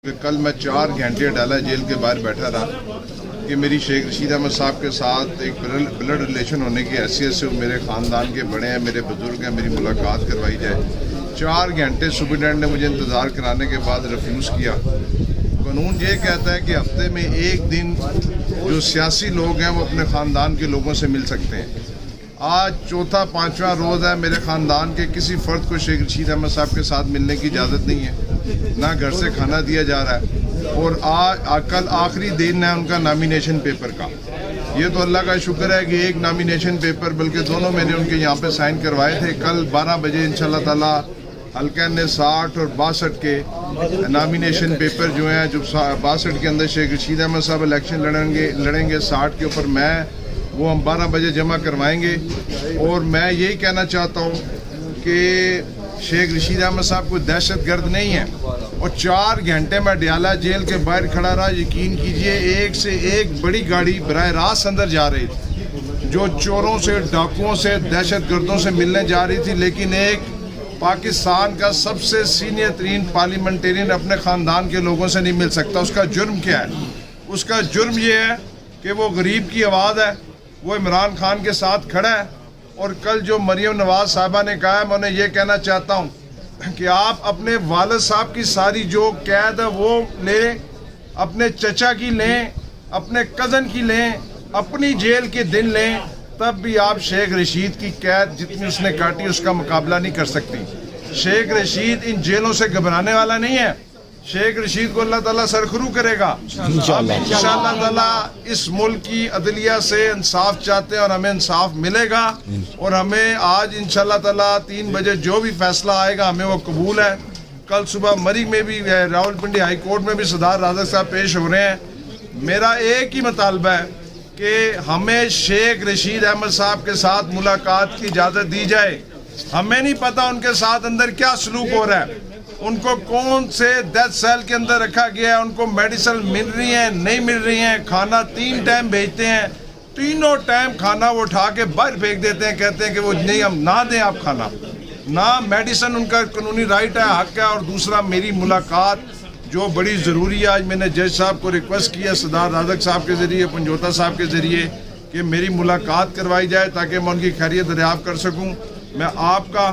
کہ کل میں 4 گھنٹے ڈالا جیل کے باہر بیٹھا رہا کہ میری شیخ رشید احمد صاحب کے ساتھ ایک بلڈ ریلیشن ہونے کی حیثیت سے وہ میرے خاندان کے بڑے ہیں، میرے بزرگ ہیں، میری ملاقات کروائی جائے۔ 4 گھنٹے سپرنٹینڈنٹ نے مجھے انتظار کرانے کے بعد ریفیوز کیا۔ قانون یہ کہتا ہے کہ ہفتے میں ایک دن جو سیاسی لوگ ہیں وہ اپنے خاندان کے لوگوں سے مل سکتے ہیں۔ آج چوتھا 5واں روز ہے، میرے خاندان کے کسی فرد کو شیخ رشید احمد صاحب کے ساتھ ملنے کی اجازت نہیں ہے، نہ گھر سے کھانا دیا جا رہا ہے، اور کل آخری دن ہے ان کا نامینیشن پیپر کا۔ یہ تو اللہ کا شکر ہے کہ ایک نامینیشن پیپر بلکہ دونوں میں نے ان کے یہاں پہ سائن کروائے تھے۔ کل 12 بجے انشاءاللہ تعالی حلقہ نے 60 اور 62 کے نامینیشن پیپر جو ہیں، جو 62 کے اندر شیخ رشید احمد صاحب الیکشن لڑیں گے، 60 کے اوپر میں، وہ ہم 12 بجے جمع کروائیں گے۔ اور میں یہی کہنا چاہتا ہوں کہ شیخ رشید احمد صاحب کوئی دہشت گرد نہیں ہے، اور 4 گھنٹے میں ڈیالہ جیل کے باہر کھڑا رہا۔ یقین کیجئے ایک سے ایک بڑی گاڑی براہ راست اندر جا رہی تھی، جو چوروں سے، ڈاکوؤں سے، دہشت گردوں سے ملنے جا رہی تھی، لیکن ایک پاکستان کا سب سے سینئر ترین پارلیمنٹیرین اپنے خاندان کے لوگوں سے نہیں مل سکتا۔ اس کا جرم کیا ہے؟ اس کا جرم یہ ہے کہ وہ غریب کی آواز ہے، وہ عمران خان کے ساتھ کھڑا ہے۔ اور کل جو مریم نواز صاحبہ نے کہا ہے، میں انہیں یہ کہنا چاہتا ہوں کہ آپ اپنے والد صاحب کی ساری جو قید ہے وہ لیں، اپنے چچا کی لیں، اپنے کزن کی لیں، اپنی جیل کے دن لیں، تب بھی آپ شیخ رشید کی قید جتنی اس نے کاٹی اس کا مقابلہ نہیں کر سکتی۔ شیخ رشید ان جیلوں سے گھبرانے والا نہیں ہے۔ شیخ رشید کو اللہ تعالیٰ سرخرو کرے گا انشاءاللہ تعالیٰ۔ اس ملک کی عدلیہ سے انصاف چاہتے ہیں اور ہمیں انصاف ملے گا، اور ہمیں آج انشاءاللہ تعالیٰ 3 بجے جو بھی فیصلہ آئے گا ہمیں وہ قبول ہے۔ کل صبح مری میں بھی، راولپنڈی ہائی کورٹ میں بھی صدار رازق صاحب پیش ہو رہے ہیں۔ میرا ایک ہی مطالبہ ہے کہ ہمیں شیخ رشید احمد صاحب کے ساتھ ملاقات کی اجازت دی جائے۔ ہمیں نہیں پتا ان کے ساتھ اندر کیا سلوک ہو رہا ہے، ان کو کون سے ڈیتھ سیل کے اندر رکھا گیا ہے، ان کو میڈیسن مل رہی ہیں نہیں مل رہی ہیں، کھانا 3 ٹائم بھیجتے ہیں، تینوں ٹائم کھانا وہ اٹھا کے باہر پھینک دیتے ہیں، کہتے ہیں کہ وہ نہیں، ہم نہ دیں آپ کھانا، نہ میڈیسن، ان کا قانونی رائٹ ہے، حق ہے۔ اور دوسرا میری ملاقات جو بڑی ضروری ہے، آج میں نے جج صاحب کو ریکویسٹ کیا صدار رازق صاحب کے ذریعے، پنجوتا صاحب کے ذریعے، کہ میری ملاقات کروائی جائے تاکہ میں ان کی خیریت دریافت کر سکوں۔ میں آپ کا،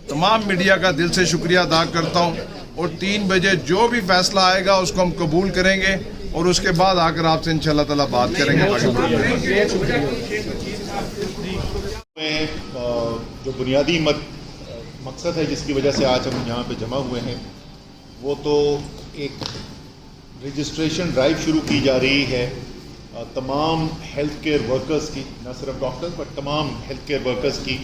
تمام میڈیا کا دل سے شکریہ ادا کرتا ہوں، اور 3 بجے جو بھی فیصلہ آئے گا اس کو ہم قبول کریں گے، اور اس کے بعد آ کر آپ سے انشاءاللہ تعالیٰ بات کریں گے۔ جو بنیادی مقصد ہے جس کی وجہ سے آج ہم یہاں پہ جمع ہوئے ہیں، وہ تو ایک رجسٹریشن ڈرائیو شروع کی جا رہی ہے تمام ہیلتھ کیئر ورکرز کی، نہ صرف ڈاکٹرز بٹ تمام ہیلتھ کیئر ورکرز کی،